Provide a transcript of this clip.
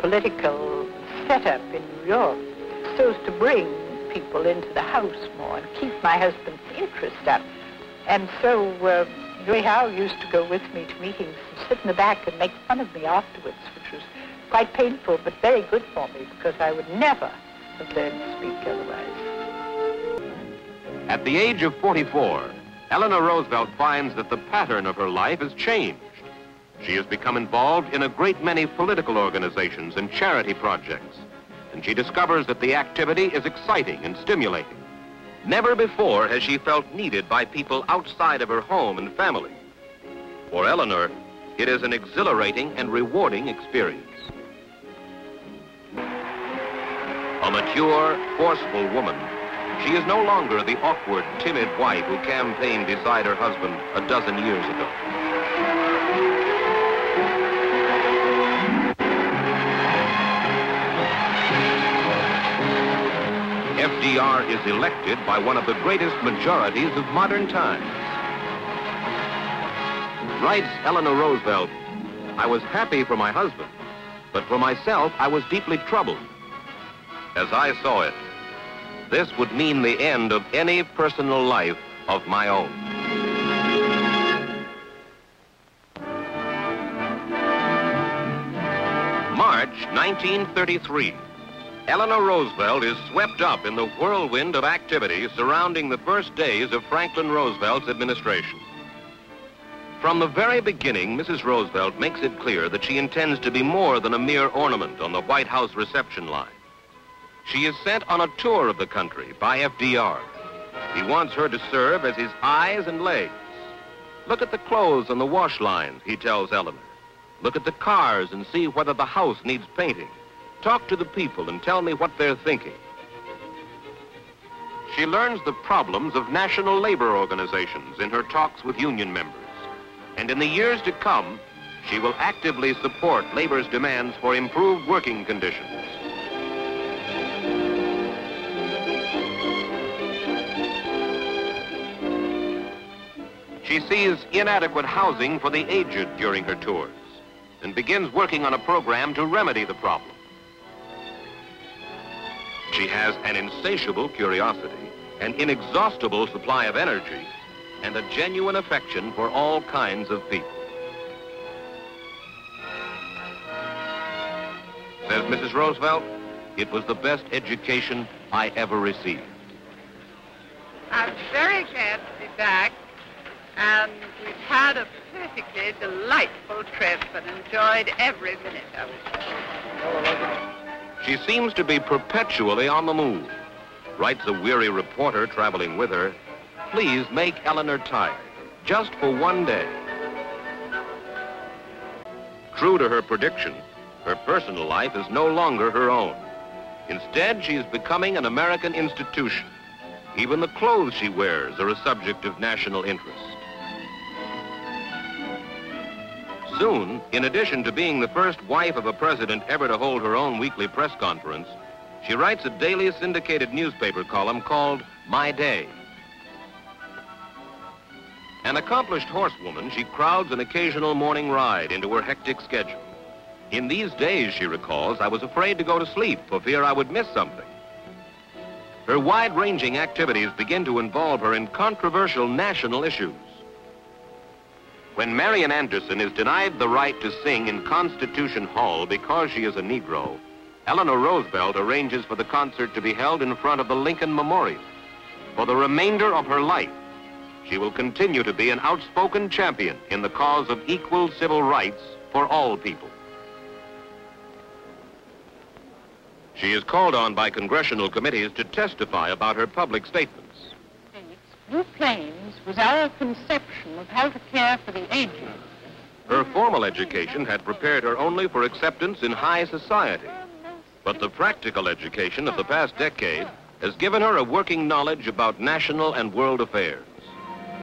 political setup in New York so as to bring people into the house more and keep my husband's interest up. And so Joey Howe used to go with me to meetings and sit in the back and make fun of me afterwards, which was quite painful but very good for me because I would never have learned to speak otherwise. At the age of 44, Eleanor Roosevelt finds that the pattern of her life has changed. She has become involved in a great many political organizations and charity projects, and she discovers that the activity is exciting and stimulating. Never before has she felt needed by people outside of her home and family. For Eleanor, it is an exhilarating and rewarding experience. A mature, forceful woman, she is no longer the awkward, timid wife who campaigned beside her husband a dozen years ago. FDR is elected by one of the greatest majorities of modern times. Writes Eleanor Roosevelt, "I was happy for my husband, but for myself, I was deeply troubled. As I saw it, this would mean the end of any personal life of my own." March 1933. Eleanor Roosevelt is swept up in the whirlwind of activity surrounding the first days of Franklin Roosevelt's administration. From the very beginning, Mrs. Roosevelt makes it clear that she intends to be more than a mere ornament on the White House reception line. She is sent on a tour of the country by FDR. He wants her to serve as his eyes and legs. "Look at the clothes on the wash lines," he tells Eleanor. "Look at the cars and see whether the house needs painting. Talk to the people and tell me what they're thinking." She learns the problems of national labor organizations in her talks with union members. And in the years to come, she will actively support labor's demands for improved working conditions. She sees inadequate housing for the aged during her tours and begins working on a program to remedy the problem. She has an insatiable curiosity, an inexhaustible supply of energy, and a genuine affection for all kinds of people. Says Mrs. Roosevelt, "It was the best education I ever received." I'm very glad to be back, and we've had a perfectly delightful trip and enjoyed every minute of it. She seems to be perpetually on the move. Writes a weary reporter traveling with her, "Please make Eleanor tired, just for one day." True to her prediction, her personal life is no longer her own. Instead, she is becoming an American institution. Even the clothes she wears are a subject of national interest. Soon, in addition to being the first wife of a president ever to hold her own weekly press conference, she writes a daily syndicated newspaper column called My Day. An accomplished horsewoman, she crowds an occasional morning ride into her hectic schedule. "In these days," she recalls, "I was afraid to go to sleep for fear I would miss something." Her wide-ranging activities begin to involve her in controversial national issues. When Marian Anderson is denied the right to sing in Constitution Hall because she is a Negro, Eleanor Roosevelt arranges for the concert to be held in front of the Lincoln Memorial. For the remainder of her life, she will continue to be an outspoken champion in the cause of equal civil rights for all people. She is called on by congressional committees to testify about her public statements. Blue Plains was our conception of how to care for the aged. Her formal education had prepared her only for acceptance in high society. But the practical education of the past decade has given her a working knowledge about national and world affairs.